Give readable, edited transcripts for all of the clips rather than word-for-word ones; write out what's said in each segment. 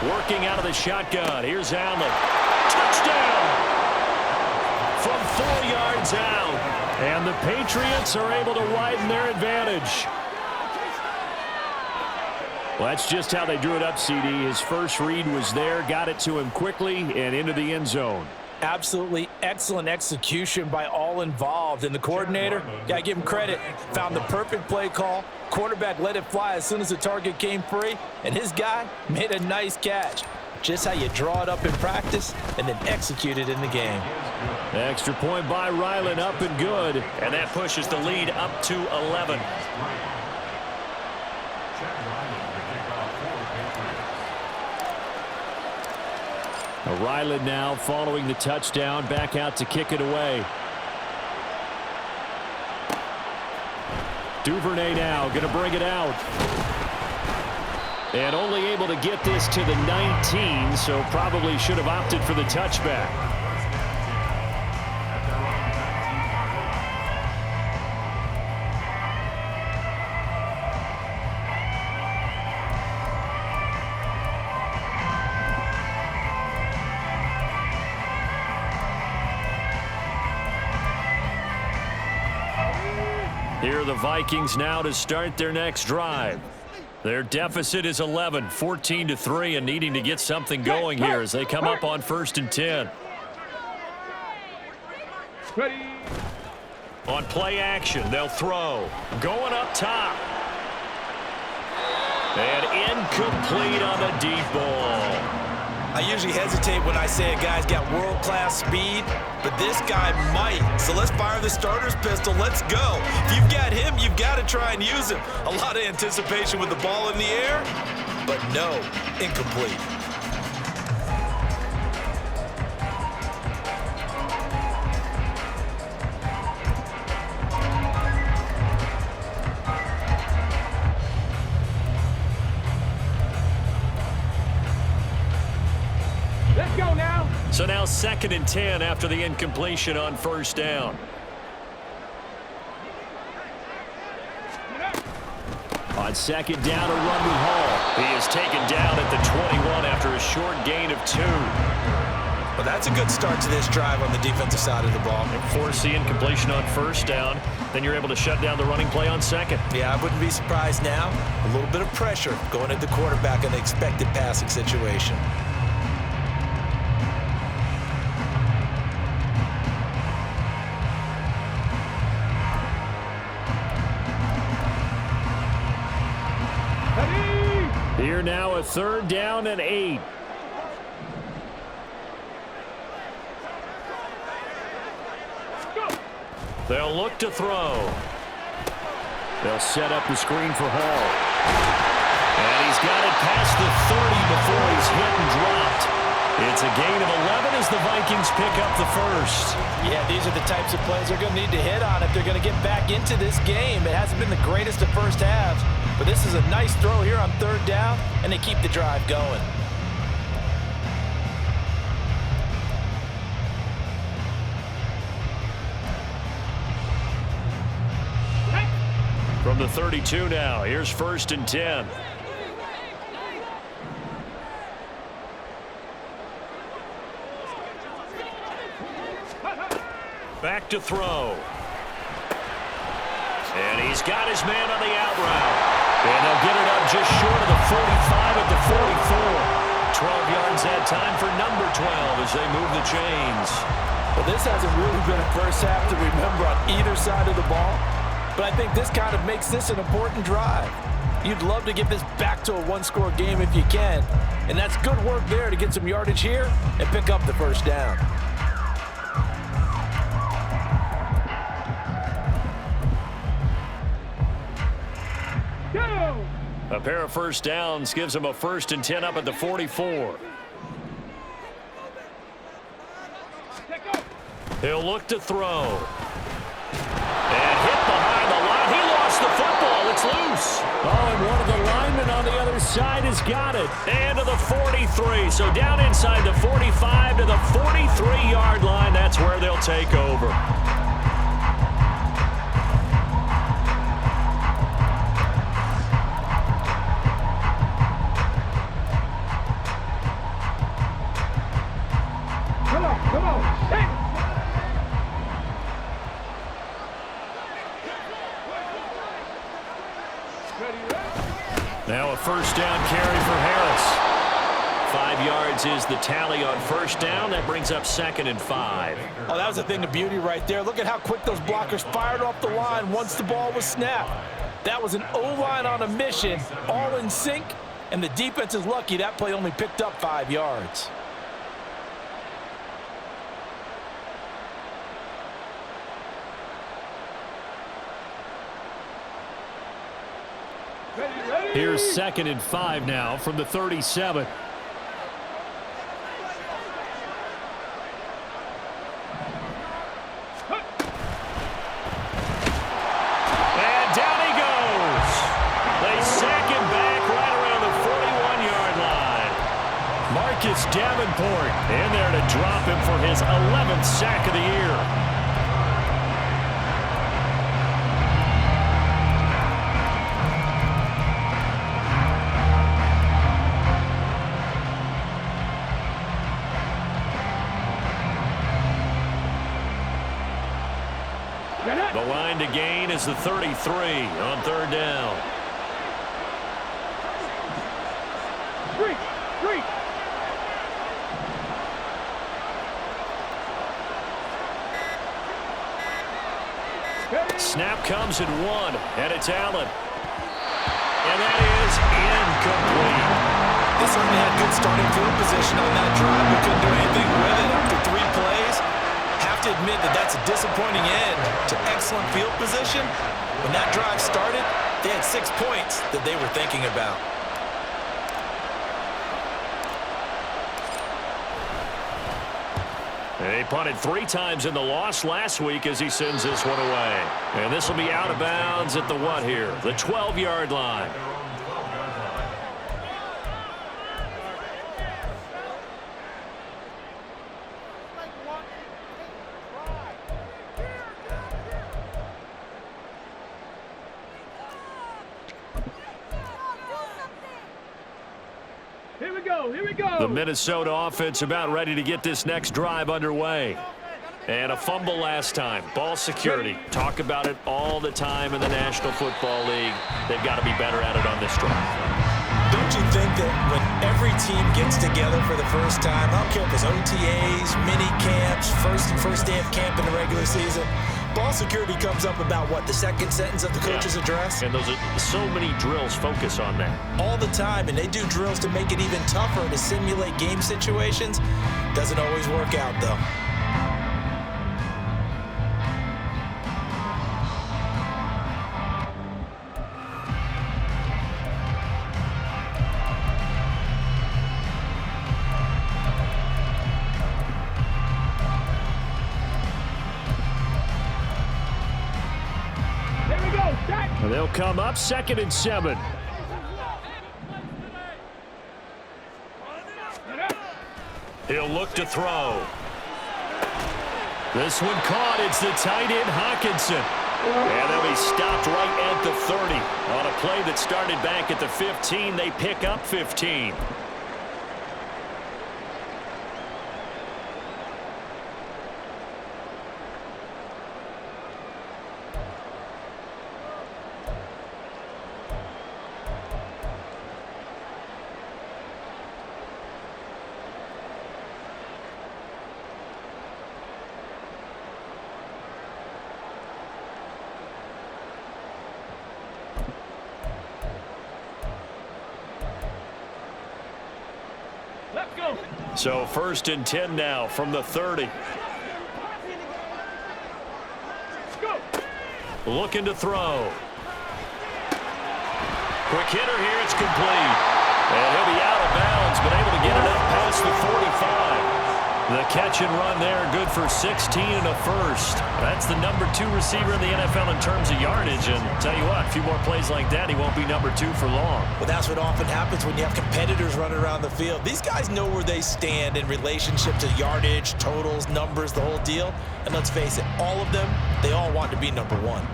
Working out of the shotgun. Here's Allen. Touchdown! From 4 yards out. And the Patriots are able to widen their advantage. Well, that's just how they drew it up, CD. His first read was there, got it to him quickly, and into the end zone. Absolutely excellent execution by all involved. And the coordinator, got to give him credit, found the perfect play call. Quarterback let it fly as soon as the target came free, and his guy made a nice catch. Just how you draw it up in practice and then execute it in the game. Extra point by Ryland, up and good. And that pushes the lead up to 11. Ryland now following the touchdown, back out to kick it away. Duvernay now going to bring it out. And only able to get this to the 19, so probably should have opted for the touchback. Here are the Vikings now to start their next drive. Their deficit is 11, 14-3, and needing to get something going here as they come up on 1st and 10. Ready. On play action, they'll throw. Going up top. And incomplete on the deep ball. I usually hesitate when I say a guy's got world-class speed, but this guy might. So let's fire the starter's pistol. Let's go. If you've got him, you've got to try and use him. A lot of anticipation with the ball in the air, but no, incomplete. Let's go now. So now 2nd and 10 after the incompletion on 1st down. On 2nd down, a run with Hall. He is taken down at the 21 after a short gain of 2. Well, that's a good start to this drive on the defensive side of the ball. And force the incompletion on 1st down. Then you're able to shut down the running play on 2nd. Yeah, I wouldn't be surprised now. A little bit of pressure going at the quarterback in the expected passing situation. Here now a 3rd down and 8. They'll look to throw. They'll set up the screen for Hall. And he's got it past the 30 before he's hit and dropped. It's a gain of 11 as the Vikings pick up the 1st. Yeah, these are the types of plays they're going to need to hit on if they're going to get back into this game. It hasn't been the greatest of first halves, but this is a nice throw here on 3rd down, and they keep the drive going. From the 32 now, here's 1st and 10. Back to throw. And he's got his man on the out route. And they'll get it up just short of the 45 at the 44. 12 yards that time for number 12 as they move the chains. Well, this hasn't really been a first half to remember on either side of the ball, but I think this kind of makes this an important drive. You'd love to get this back to a one-score game if you can, and that's good work there to get some yardage here and pick up the 1st down. A pair of 1st downs gives them a 1st and 10 up at the 44. He'll look to throw. And hit behind the line. He lost the football. It's loose. Oh, and one of the linemen on the other side has got it. And to the 43. So down inside the 45 to the 43-yard line. That's where they'll take over. first down carry for Harris. 5 yards is the tally on first down. That brings up 2nd and 5. Oh, that was a thing of beauty right there. Look at how quick those blockers fired off the line once the ball was snapped. That was an O-line on a mission, all in sync, and the defense is lucky that play only picked up 5 yards. Here's 2nd and 5 now from the 37. Davenport in there to drop him for his 11th sack of the year. The line to gain is the 33 on 3rd down. Snap comes at 1, and it's Allen. And that is incomplete. They certainly had good starting field position on that drive, but couldn't do anything with it after 3 plays. Have to admit that that's a disappointing end to excellent field position. When that drive started, they had 6 points that they were thinking about. They punted 3 times in the loss last week as he sends this one away. And this will be out of bounds at the what here? The 12-yard line. Here we go. The Minnesota offense about ready to get this next drive underway. And a fumble last time. Ball security. Talk about it all the time in the National Football League. They've got to be better at it on this drive. Don't you think that when every team gets together for the first time, I don't care if it's OTAs, mini camps, first day of camp in the regular season, ball security comes up about what, the second sentence of the coach's address? And those are so many drills focus on that. All the time, and they do drills to make it even tougher to simulate game situations. Doesn't always work out, though. They'll come up 2nd and 7. He'll look to throw. This one caught. It's the tight end, Hawkinson. And they'll be stopped right at the 30. On a play that started back at the 15, they pick up 15. So 1st and 10 now from the 30. Looking to throw. Quick hitter here. It's complete. And he'll be out of bounds, but able to get it up past the 45. The catch and run there, good for 16 and a first. That's the number 2 receiver in the NFL in terms of yardage. And tell you what, a few more plays like that, he won't be number 2 for long. Well, that's what often happens when you have competitors running around the field. These guys know where they stand in relationship to yardage, totals, numbers, the whole deal. And let's face it, all of them, they all want to be number 1.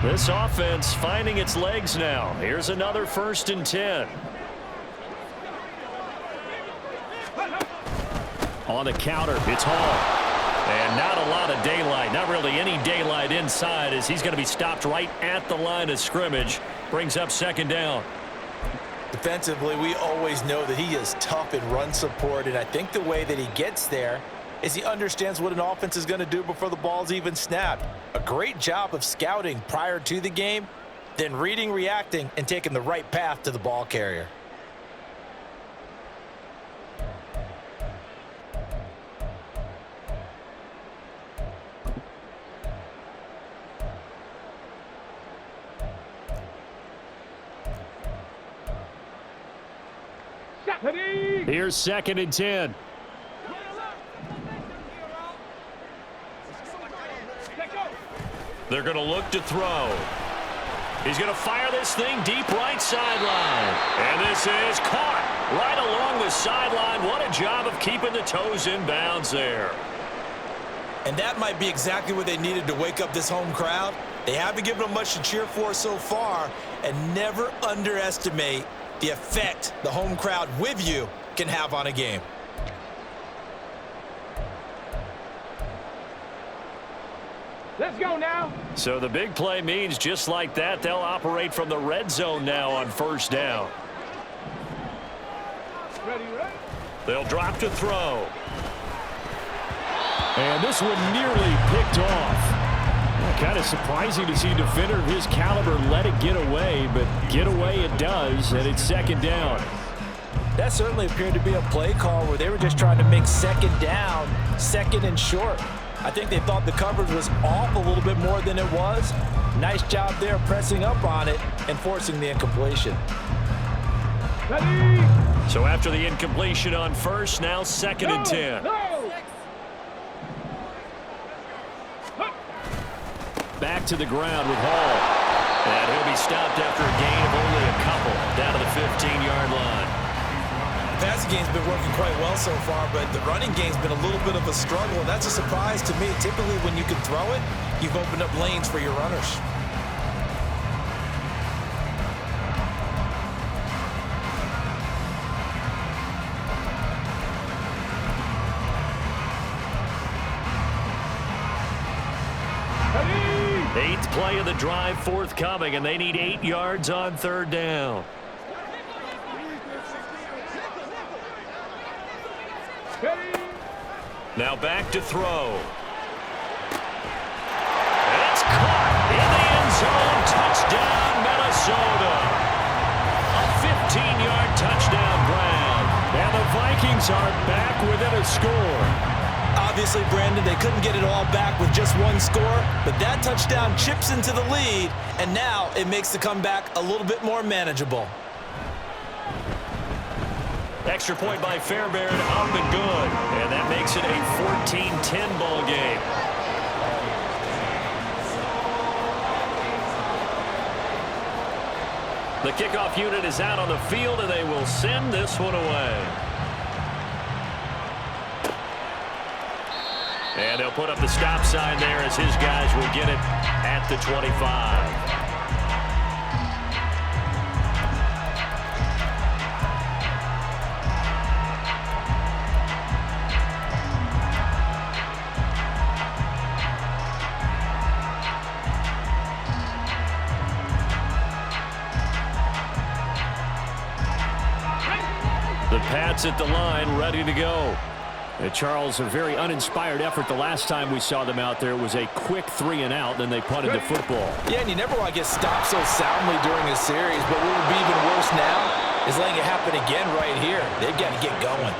This offense finding its legs now. Here's another 1st and 10. On the counter, it's Hall. And not a lot of daylight, not really any daylight inside, as he's going to be stopped right at the line of scrimmage. Brings up second down. Defensively, we always know that he is tough in run support, and I think the way that he gets there is he understands what an offense is going to do before the ball's even snapped. A great job of scouting prior to the game, then reading, reacting, and taking the right path to the ball carrier. Here's 2nd and 10. They're going to look to throw. He's going to fire this thing deep right sideline. And this is caught right along the sideline. What a job of keeping the toes in bounds there. And that might be exactly what they needed to wake up this home crowd. They haven't given them much to cheer for so far, and never underestimate the effect the home crowd with you can have on a game. Let's go now. So the big play means just like that, they'll operate from the red zone now on 1st down. Ready? They'll drop to throw. And this one nearly picked off. Kind of surprising to see a defender of his caliber let it get away, but get away it does, and it's 2nd down. That certainly appeared to be a play call where they were just trying to make 2nd down, 2nd and short. I think they thought the coverage was off a little bit more than it was. Nice job there pressing up on it and forcing the incompletion. Ready? So after the incompletion on 1st, now 2nd and 10. No. Back to the ground with Hall. And he'll be stopped after a gain of only a couple down to the 15-yard line. The passing game's been working quite well so far, but the running game's been a little bit of a struggle, and that's a surprise to me. Typically, when you can throw it, you've opened up lanes for your runners. Ready? 8th play of the drive forthcoming, and they need 8 yards on 3rd down. Ready? Now back to throw. And it's caught in the end zone. Touchdown, Minnesota. A 15-yard touchdown grab. And the Vikings are back within a score. Obviously, Brandon, they couldn't get it all back with just one score, but that touchdown chips into the lead, and now it makes the comeback a little bit more manageable. Extra point by Fairbairn, up and good. And that makes it a 14-10 ball game. The kickoff unit is out on the field, and they will send this one away. And they'll put up the stop sign there as his guys will get it at the 25. The Pats at the line, ready to go. Charles, a very uninspired effort the last time we saw them out there. It was a quick 3 and out, then they punted the football. Yeah, and you never want to get stopped so soundly during a series, but what would be even worse now is letting it happen again right here. They've got to get going.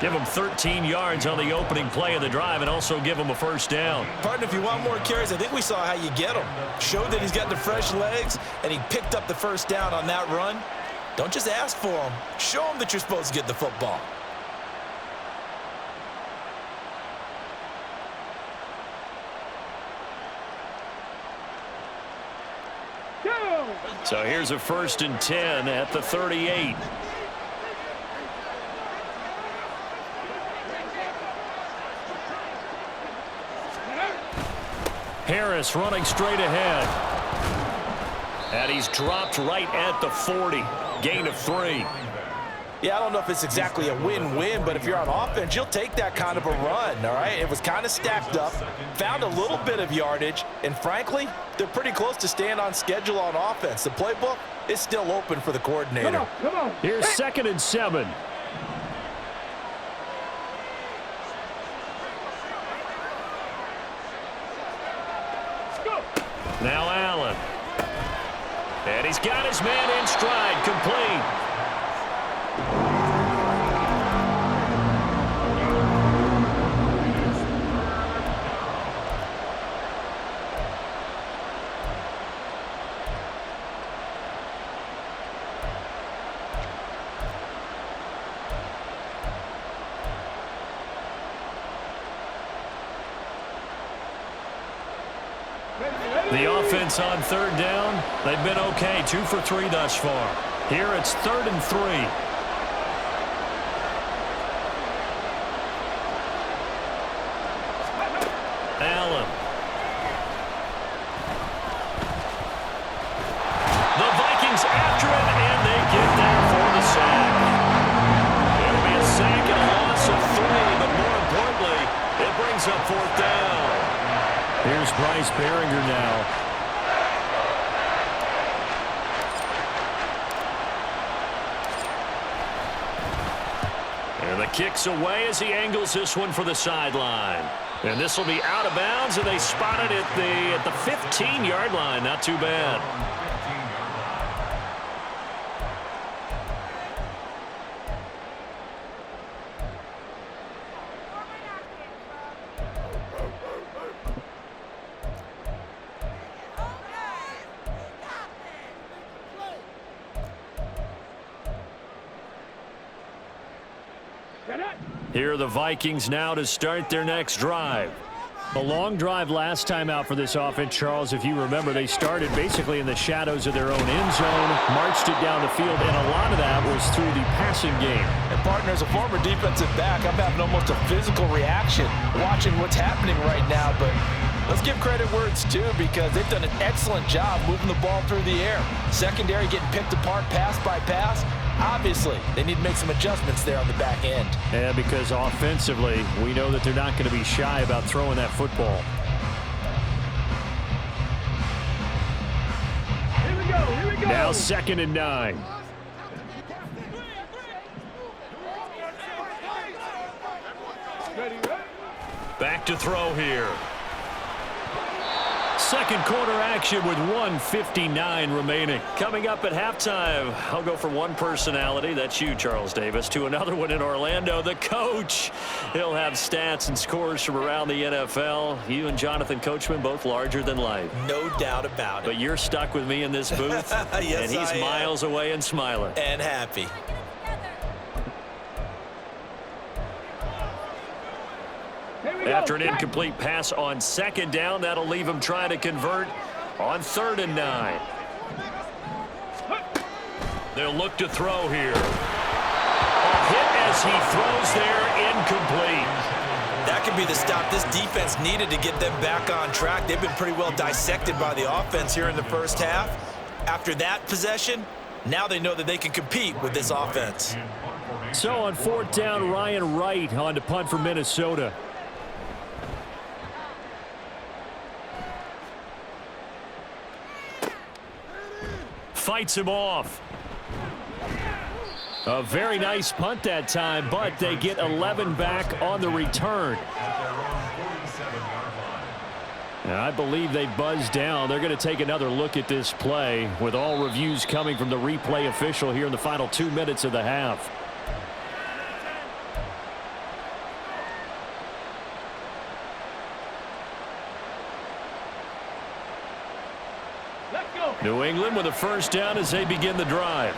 Give them 13 yards on the opening play of the drive and also give them a 1st down. Partner, if you want more carries, I think we saw how you get him. Showed that he's got the fresh legs, and he picked up the 1st down on that run. Don't just ask for him. Show him that you're supposed to get the football. So here's a 1st and 10 at the 38. Harris running straight ahead. And he's dropped right at the 40. Gain of 3. Yeah, I don't know if it's exactly a win-win, but if you're on offense, you'll take that kind of a run, all right? It was kind of stacked up, found a little bit of yardage, and frankly, they're pretty close to staying on schedule on offense. The playbook is still open for the coordinator. Come on. Here's 2nd and 7. Go. Now Allen. And he's got his man in stride, complete. The offense on 3rd down, they've been okay, 2 for 3 thus far. Here it's 3rd and 3. Allen. The Vikings after it, and they get there for the sack. It'll be a sack and a loss of 3, but more importantly, it brings up 4th down. Here's Bryce Behringer now. And the kick's away as he angles this one for the sideline. And this will be out of bounds, and they spot it at the 15-yard line. Not too bad. Here are the Vikings now to start their next drive. A long drive last time out for this offense, Charles. If you remember, they started basically in the shadows of their own end zone, marched it down the field, and a lot of that was through the passing game. And partner, as a former defensive back, I'm having almost a physical reaction watching what's happening right now, but let's give credit where it's due because they've done an excellent job moving the ball through the air. Secondary getting picked apart pass by pass. Obviously, they need to make some adjustments there on the back end. Yeah, because offensively, we know that they're not going to be shy about throwing that football. Here we go. Now 2nd and 9. Back to throw here. Second quarter action with 1:59 remaining. Coming up at halftime, I'll go from one personality, that's you, Charles Davis, to another one in Orlando, the coach. He'll have stats and scores from around the NFL. You and Jonathan Coachman, both larger than life. No doubt about it. But you're stuck with me in this booth, yes, and he's miles away and smiling. And happy. After an incomplete pass on 2nd down, that'll leave him trying to convert on 3rd and 9. They'll look to throw here. A hit as he throws there, incomplete. That could be the stop this defense needed to get them back on track. They've been pretty well dissected by the offense here in the first half. After that possession, now they know that they can compete with this offense. So on 4th down, Ryan Wright on to punt for Minnesota. Fights him off. A very nice punt that time, but they get 11 back on the return. And I believe they buzzed down. They're going to take another look at this play with all reviews coming from the replay official here in the final 2 minutes of the half. New England with a first down as they begin the drive.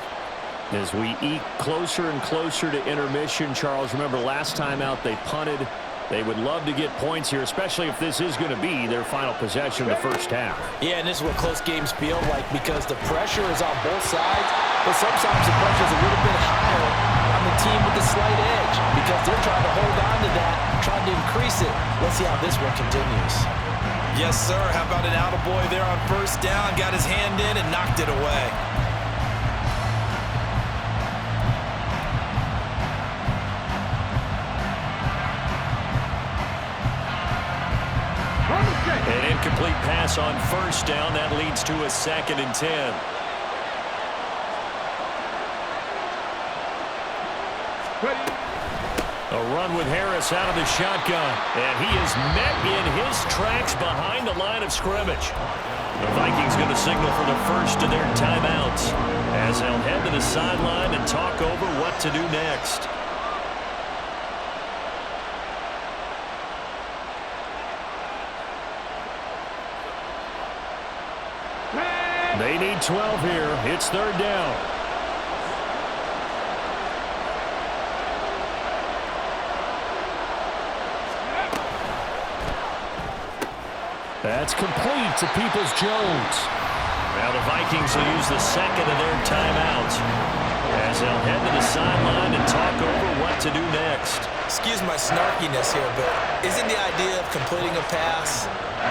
As we eke closer and closer to intermission, Charles, remember last time out they punted. They would love to get points here, especially if this is going to be their final possession of the first half. Yeah, and this is what close games feel like because the pressure is on both sides, but sometimes the pressure is a little bit higher on the team with the slight edge because they're trying to hold on to that, trying to increase it. Let's see how this one continues. Yes, sir. How about an attaboy there on first down? Got his hand in and knocked it away. An incomplete pass on first down. That leads to a 2nd and 10. A run with Harris out of the shotgun. And he is met in his tracks behind the line of scrimmage. The Vikings going to signal for the first of their timeouts as they'll head to the sideline and talk over what to do next. They need 12 here. It's 3rd down. That's complete to Peoples-Jones. Now the Vikings will use the 2nd of their timeouts as they'll head to the sideline and talk over what to do next. Excuse my snarkiness here, but isn't the idea of completing a pass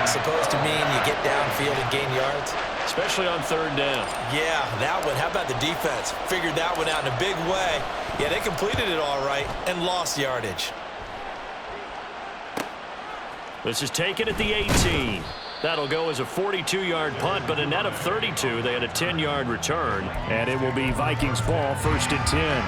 supposed to mean you get downfield and gain yards? Especially on 3rd down. Yeah, that one. How about the defense? Figured that one out in a big way. Yeah, they completed it all right and lost yardage. This is taken at the 18. That'll go as a 42-yard punt, but a net of 32. They had a 10-yard return, and it will be Vikings ball, 1st and 10.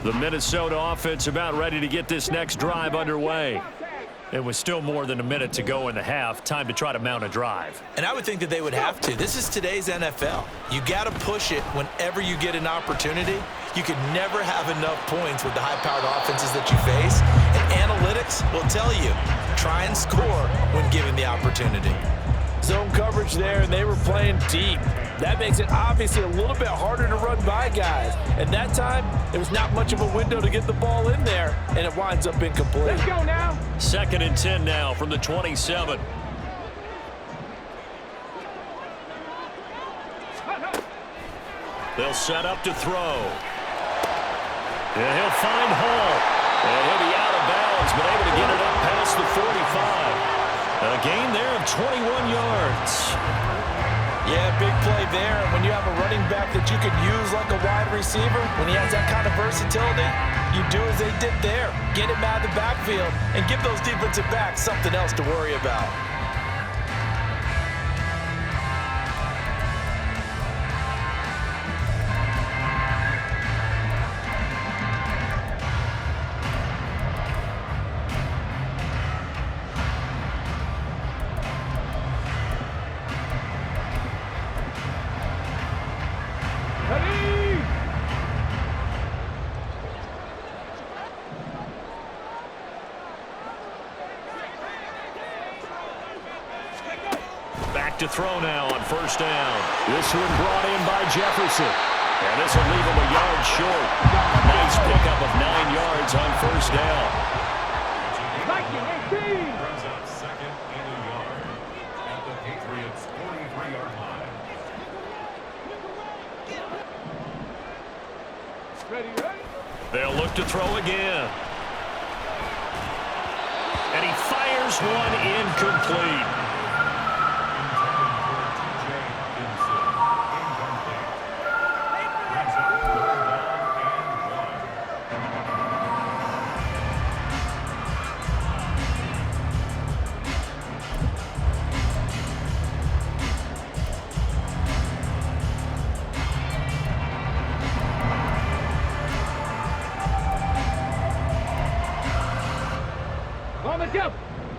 The Minnesota offense about ready to get this next drive underway. It was still more than a minute to go in the half. Time to try to mount a drive. And I would think that they would have to. This is today's NFL. You got to push it whenever you get an opportunity. You can never have enough points with the high-powered offenses that you face. And analytics will tell you, try and score when given the opportunity. Zone coverage there, and they were playing deep. That makes it obviously a little bit harder to run by guys. And that time, there was not much of a window to get the ball in there, and it winds up incomplete. Let's go now. 2nd and 10 now from the 27. They'll set up to throw. And he'll find Hall. And he'll be out of bounds, but able to get it up past the 45. A gain there of 21 yards. Yeah, big play there. When you have a running back that you could use like a wide receiver, when he has that kind of versatility, you do as they did there. Get him out of the backfield and give those defensive backs something else to worry about. To throw now on 1st down. This one brought in by Jefferson. And this will leave him a yard short. Nice pickup of 9 yards on 1st down. Viking 18. Throws out 2nd and a yard at the Patriots' 43-yard line. Ready. They'll look to throw again. And he fires one incomplete.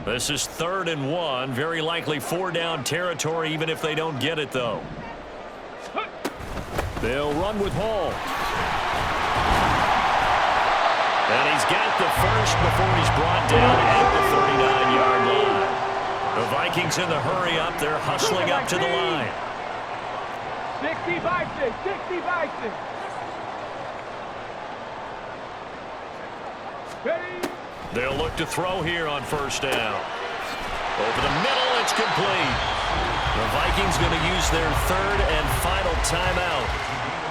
This is 3rd and 1. Very likely 4-down territory, even if they don't get it, though. They'll run with Hall. And he's got the first before he's brought down at the 39-yard line. The Vikings in the hurry up. They're hustling up to the line. 60-6. Ready. They'll look to throw here on 1st down. Over the middle, it's complete. The Vikings going to use their third and final timeout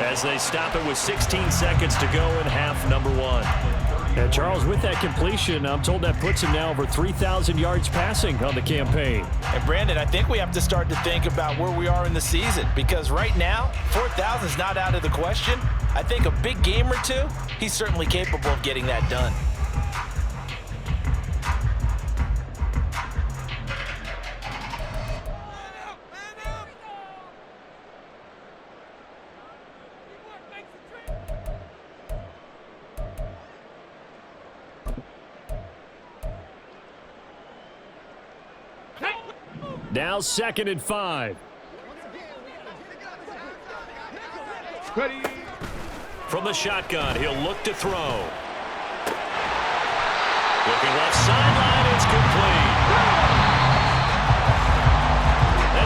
as they stop it with 16 seconds to go in half number one. And Charles, with that completion, I'm told that puts him now over 3,000 yards passing on the campaign. And Brandon, I think we have to start to think about where we are in the season, because right now, 4,000 is not out of the question. I think a big game or two, he's certainly capable of getting that done. Now 2nd and 5. Ready. From the shotgun, he'll look to throw. Looking left sideline, it's complete.